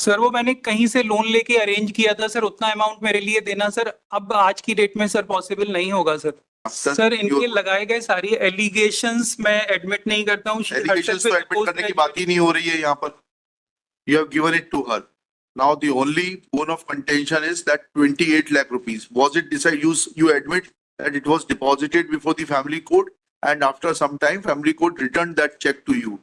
Sir वो मैंने कहीं से लोन लेके अरेंज किया था सर, उतना अमाउंट मेरे लिए देना सर अब आज की डेट में सर पॉसिबल नहीं होगा सर। सर इनके लगाए गए सारी एलिगेशंस मैं एडमिट नहीं करता हूँ। एलिगेशंस तो एडमिट करने की बात ही नहीं हो रही है यहाँ पर। You have given it to her. Now the only bone of contention is that 28 lakh rupees. Was it decided? You admit that it was deposited before the family court, and after some time, family court returned that check to you.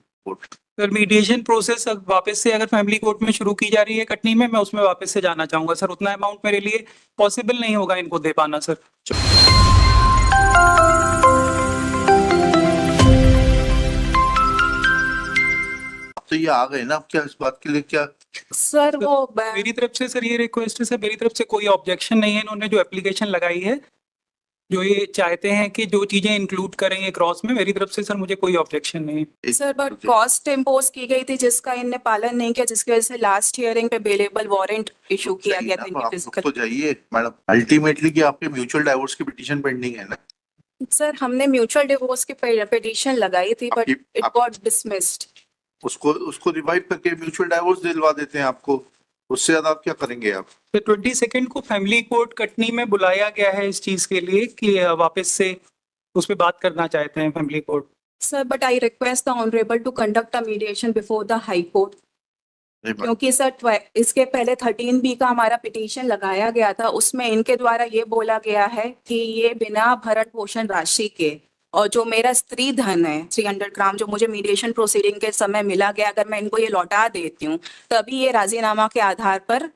Sir mediation process अब वापस से अगर family court में शुरू की जा रही है कटनी में, मैं उसमें वापस से जाना चाहूंगा सर। उतना अमाउंट मेरे लिए पॉसिबल नहीं होगा इनको दे पाना सर। तो ये आ गए ना, अब क्या इस बात के लिए क्या सर वो मेरी तरफ से सर ये रिक्वेस्ट है सर, मेरी तरफ से कोई ऑब्जेक्शन नहीं है। इन्होंने जो एप्लीकेशन लगाई है, जो ये चाहते हैं कि जो चीजें इंक्लूड करेंगे क्रॉस में, मेरी तरफ से सर मुझे कोई ऑब्जेक्शन नहीं है सर। बट कॉस्ट इम्पोज की गई थी जिसका इनने पालन नहीं किया, जिसकी वजह से लास्ट हियरिंग पे बेलेबल वारंट इशू किया गया था इनके फिजिकल। तो जाइए मैडम, अल्टीमेटली कि आपके म्यूचुअल डाइवोर्स की पिटीशन पेंडिंग है ना सर? हमने म्यूचुअल डिवोर्स की पिटीशन लगाई थी बट इट गॉट डिसमिस्ड। उसको रिवाइव करके म्यूचुअल डाइवोर्स दिलवा देते हैं आपको, उससे ज्यादा आप क्या करेंगे आप? तो 22 को फैमिली कोर्ट कटनी में बुलाया गया है इस चीज के लिए कि वापस से उस पर बात करना चाहते हैं family court. Sir but I request the honourable to conduct a mediation before the high court, क्योंकि सर इसके पहले 13B का हमारा पिटीशन लगाया गया था, उसमें इनके द्वारा ये बोला गया है कि ये बिना भरण पोषण राशि के और जो मेरा स्त्री धन है 300 ग्राम जो मुझे मीडिएशन प्रोसीडिंग के समय मिला गया, अगर मैं इनको ये लौटा देती हूँ तभी ये राजीनामा के आधार पर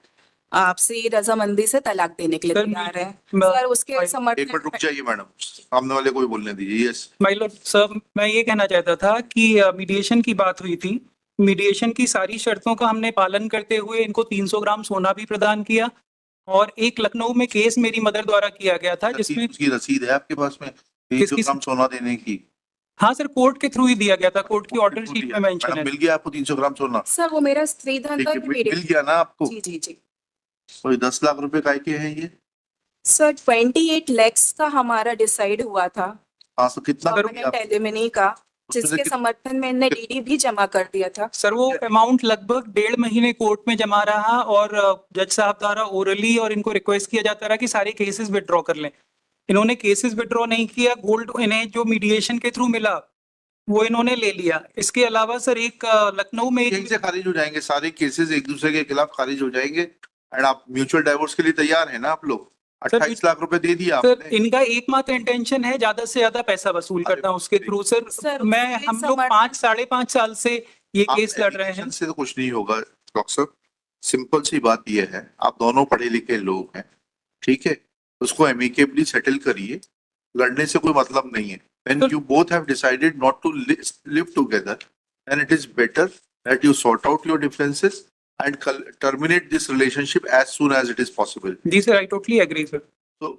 आपसी रजामंदी से तलाक देने के लिए तैयार है। सर उसके समर्थन। एक मिनट रुक जाइए मैडम, सामने वाले को भी बोलने दीजिए। यस माय लॉर्ड सर, मैं ये कहना चाहता था कि मीडिएशन की बात हुई थी, मीडिएशन की सारी शर्तों का हमने पालन करते हुए इनको 300 ग्राम सोना भी प्रदान किया, और एक लखनऊ में केस मेरी मदर द्वारा किया गया था जिसमें उसकी रसीद है आपके पास में 300 ग्राम सोना देने की? हाँ सर, कोर्ट के थ्रू ही दिया गया था, कोर्ट की ऑर्डर शीट में मेंशन है। मिल गया आपको 300 ग्राम सोना? सर वो मेरा स्त्री धन था, मिल गया ना आपको? जी जी जी। कोई 10 लाख रुपए काय के हैं ये? सर 28 lakhs का हमारा डिसाइड हुआ था। हाँ तो कितना एलिमनी का, जिसके समर्थन में इन्हें डीडी भी जमा कर दिया था। सर वो अमाउंट लगभग 1.5 महीने कोर्ट में जमा रहा, और जज साहब द्वारा ओरली और इनको रिक्वेस्ट किया जाता रहा कि सारे केसेस विड्रॉ कर लें। इन्होंने केसेस विड्रॉ नहीं किया, गोल्ड इन्हें जो मीडिएशन के थ्रू मिला वो इन्होंने ले लिया। इसके अलावा सर एक लखनऊ में यहीं से खारिज हो जाएंगे सारे केसेस, एक दूसरे के खिलाफ खारिज हो जाएंगे, एंड आप म्यूचुअल डाइवोर्स के लिए तैयार है ना आप लोग? 28 लाख रुपए दे दिया सर आपने। इनका एकमात्र इंटेंशन है ज्यादा से ज्यादा पैसा वसूल करना उसके थ्रू सर मैं हम लोग 5-5.5 साल से ये केस लड़ रहे हैं। से तो कुछ नहीं होगा डॉक्टर साहब, सिंपल सी बात ये है, आप दोनों पढ़े लिखे लोग हैं, ठीक है, उसको एमिकेबली सेटल करिए, लड़ने से कोई मतलब नहीं है। When you both have decided not to live together, then it is better that you sort out your differences and terminate this relationship as soon as it is possible. जी sir, I totally agree sir. तो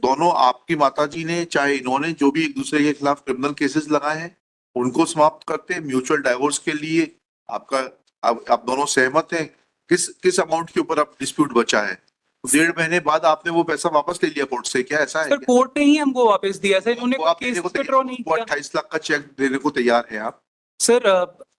दोनों, आपकी माताजी ने चाहे इन्होंने, जो भी एक दूसरे के खिलाफ क्रिमिनल केसेस लगाए हैं उनको समाप्त करते हैं। म्यूचुअल डाइवोर्स के लिए आपका आप दोनों सहमत हैं? किस अमाउंट के ऊपर आप डिस्प्यूट बचा है? 1.5 महीने बाद आपने वो पैसा वापस ले लिया कोर्ट से, क्या ऐसा है? सर कोर्ट ने ही हमको वापस दिया सर, इन्होंने केस विड्रॉ नहीं किया। 28 लाख का चेक देने को तैयार है आप? सर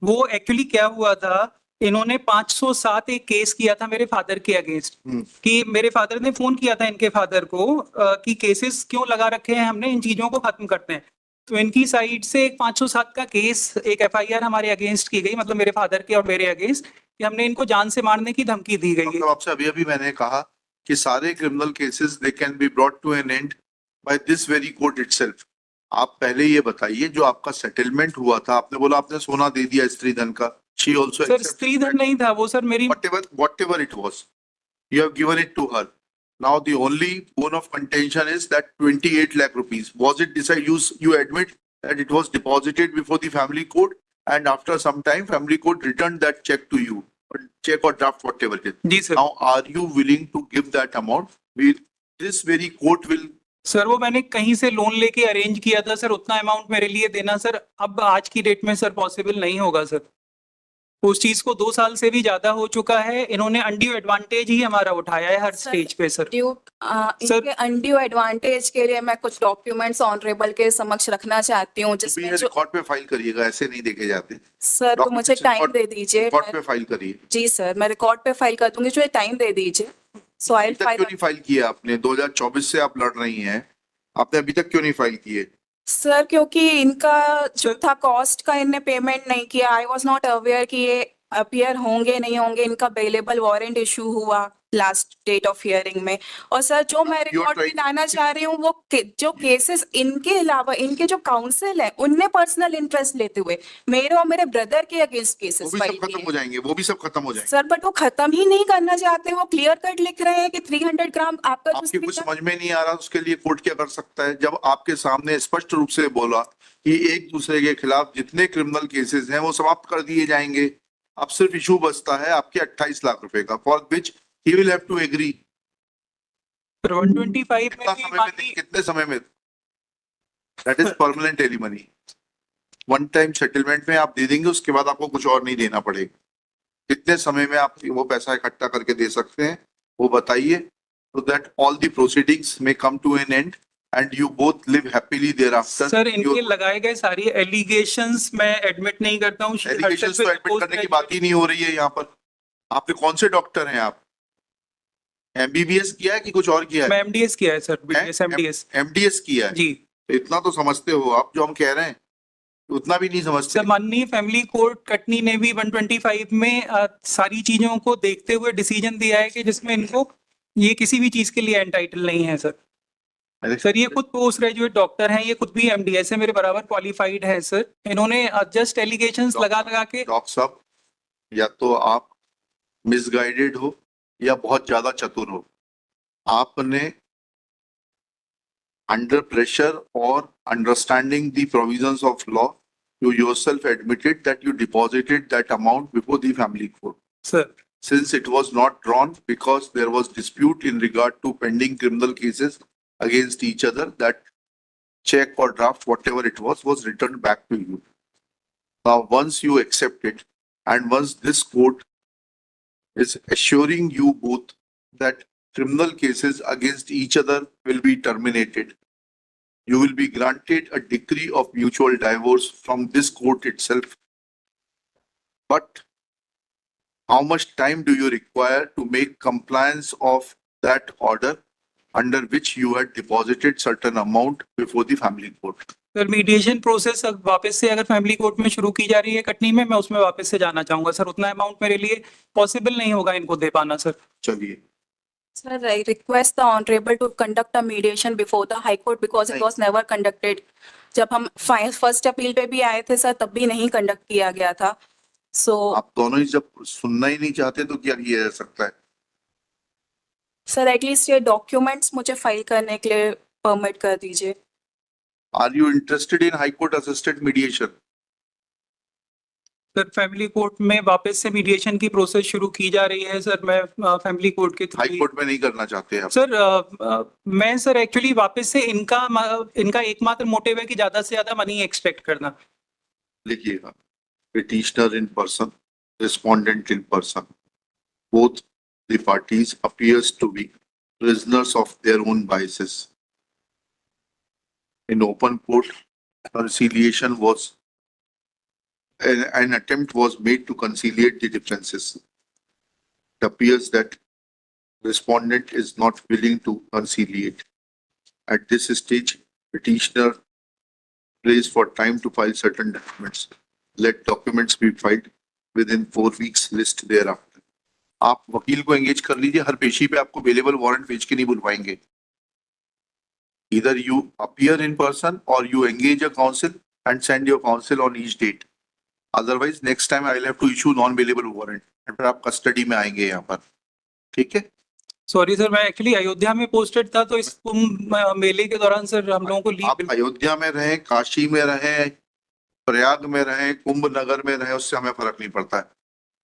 वो एक्चुअली क्या हुआ था, इन्होंने 507 एक केस किया था मेरे फादर के अगेंस्ट, कि मेरे फादर ने फोन किया था इनके फादर को कि केसेस क्यों लगा रखे हैं हमने, इन चीजों को खत्म करते हैं। तो इनकी साइड से एक 507 का केस, एक FIR हमारे अगेंस्ट की गई, मतलब मेरे फादर के और मेरे अगेंस्ट, कि हमने इनको जान से मारने की धमकी दी गई है। आपसे अभी मैंने कहा कि सारे criminal cases they can be brought to an end by this very court itself. आप पहले ये बताइए, जो आपका सेटलमेंट हुआ था, आपने बोला आपने सोना दे दिया स्त्री धन का, शी आल्सो सर स्त्री धन नहीं था वो सर, मेरी whatever it was, you have given it to her. Now the only bone of contention is that 28 lakh rupees. Was it decided? You admit that it was deposited before the family court, and after some time, family court returned that check to you, or check or draft, whatever it is. जी sir. Now, are you willing to give that amount? This very court will. Sir वो मैंने कहीं से loan लेके arrange किया था sir, उतना amount मेरे लिए देना सर अब आज की डेट में सर पॉसिबल नहीं होगा सर। उस चीज को 2 साल से भी ज्यादा हो चुका है, इन्होंने अनड्यू एडवांटेज ही हमारा उठाया है हर सर, स्टेज पे सर। इनके अनड्यू एडवांटेज के लिए मैं कुछ डॉक्यूमेंट्स ऑनरेबल के समक्ष रखना चाहती हूँ, तो जिसमें ये जो रिकॉर्ड पे फाइल करिएगा, ऐसे नहीं देखे जाते। सर तो मुझे Documents टाइम record- दे दीजिए। रिकॉर्ड पे फाइल करिए। जी सर, मैं रिकॉर्ड पे फाइल कर दूंगी, जो टाइम दे दीजिए। सो आई अभी तक क्यों नहीं फाइल किया आपने? 2024 से आप लड़ रही हैं, आपने अभी तक क्यों नहीं फाइल किए? सर क्योंकि इनका जो सर- था कॉस्ट का इनने पेमेंट नहीं किया। आई वॉज नॉट अवेयर कि ये अपीयर होंगे नहीं होंगे। इनका बेलेबल वारंट इशू हुआ लास्ट डेट ऑफ हियरिंग में। और सर जो मैं रिकॉर्ड में trying- लाना चाह रही हूँ वो जो केसेस इनके अलावा इनके जो काउंसिल है उनने पर्सनल इंटरेस्ट लेते हुए मेरे और मेरे ब्रदर के अगेंस्ट वो केसेस भी फाइल सब खत्म किए। हो जाएंगे, वो भी सब खत्म हो जाएंगे। सर बट वो खत्म ही नहीं करना चाहते। वो क्लियर कट लिख रहे हैं कि 300 ग्राम आपका जो आपके कुछ स्पीकर- समझ में नहीं आ रहा, उसके लिए कोर्ट क्या कर सकता है? जब आपके सामने स्पष्ट रूप से बोला कि एक दूसरे के खिलाफ जितने क्रिमिनल केसेस हैं वो समाप्त कर दिए जाएंगे, अब सिर्फ इशू बचता है आपके 28 लाख रुपए का, for which he will have to agree. 125 में भी माननीय कितने समय में? That is permanent alimony. One time settlement में आप दे देंगे, उसके बाद आपको कुछ और नहीं देना पड़ेगा। कितने समय में आप वो पैसा इकट्ठा करके दे सकते हैं वो बताइए, so that all the proceedings may come to an end and you both live happily thereafter. Sir इनके लगाए गए सारी एलिगेशंस मैं एडमिट नहीं करता हूँ। एलिगेशंस तो एडमिट करने की बात ही नहीं हो रही है यहाँ पर। आपके कौन से डॉक्टर हैं आप? एमबीबीएस किया है कि कुछ और किया मैं है? एमडीएस किया है सर, बीडीएस एमडीएस एमडीएस किया है? जी। तो इतना तो समझते हो आप, जो हम कह रहे हैं उतना भी नहीं समझते। सर माननीय फैमिली कोर्ट कटनी ने भी 125 में सारी चीजों को देखते हुए डिसीजन दिया है कि जिसमें इनको ये किसी भी चीज के लिए एंटाइटल नहीं है सर। सर ये खुद पोस्ट ग्रेजुएट डॉक्टर हैं, ये खुद भी एमडीएस है, मेरे बराबर क्वालिफाइड है सर। इन्होंने जस्ट एलिगेशंस लगा लगा के डॉक्टर साहब, या तो आप मिसगाइडेड हो या बहुत ज्यादा चतुर हो। आपने अंडर प्रेशर और understanding the provisions of law, you yourself admitted that you deposited that amount before the family court. Sir Since it was not drawn because there was dispute in regard to pending criminal cases against each other, that check or draft, whatever it was returned back to you. Now, once you accept it, and once this court is assuring you both that criminal cases against each other will be terminated, you will be granted a decree of mutual divorce from this court itself. But how much time do you require to make compliance of that order under which you had deposited certain amount before the family court? Sir mediation process अब वापस से अगर family court में शुरू की जा रही है कटनी में, मैं उसमें वापस से जाना चाहूंगा सर। उतना अमाउंट मेरे लिए पॉसिबल नहीं होगा इनको दे पाना सर। चलिए, Sir, I request the honorable to conduct a mediation before the High Court because it was never conducted. जब हम फर्स्ट अपील पे भी आए थे सर तब भी नहीं कंडक्ट किया गया था। So आप दोनों ही जब सुनना ही नहीं चाहते तो क्या किया जा सकता है? सर एटलीस्ट ये डॉक्यूमेंट्स मुझे फाइल करने के लिए परमिट कर दीजिए। Are you interested in High Court assisted mediation? Sir family court में वापस से मीडिएशन की प्रोसेस शुरू की जा रही है सर। मैं फैमिली कोर्ट के हाई थ्रू कोर्ट में नहीं करना चाहते आप? सर मैं सर एक्चुअली वापस से इनका एकमात्र मोटिव है कि ज्यादा से ज्यादा मनी एक्सपेक्ट करना। लिखिएगा, petitioner in person, respondent in person. Both the parties appears to be prisoners of their own biases. In open court, conciliation was an attempt was made to conciliate the differences. It appears that respondent is not willing to conciliate. At this stage, petitioner prays for time to file certain documents. Let documents be filed within 4 weeks list thereafter. आप वकील को engage कर लीजिए, हर पेशी पे आपको available warrant भेज के नहीं बुलवाएंगे। Either you appear in person or you engage a counsel and send your counsel on each date. Otherwise, next time I will have to issue non-bailable warrant. फिर आप कस्टडी में आएंगे यहाँ पर, ठीक है? सॉरी सर, मैं एक्चुअली अयोध्या में पोस्टेड था तो इस कुंभ मेले के दौरान सर हम लोगों को आप लीव। अयोध्या में रहें, काशी में रहें, प्रयाग में रहें, कुंभ नगर में रहें, उससे हमें फर्क नहीं पड़ता है।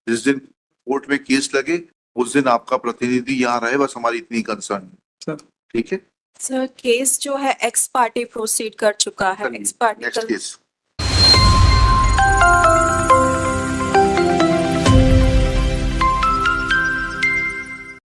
जिस दिन कोर्ट में केस लगे उस दिन आपका प्रतिनिधि यहाँ रहे, बस हमारी इतनी कंसर्न है, सर ठीक है? सर केस जो है एक्स पार्टी प्रोसीड कर चुका है। X party next case.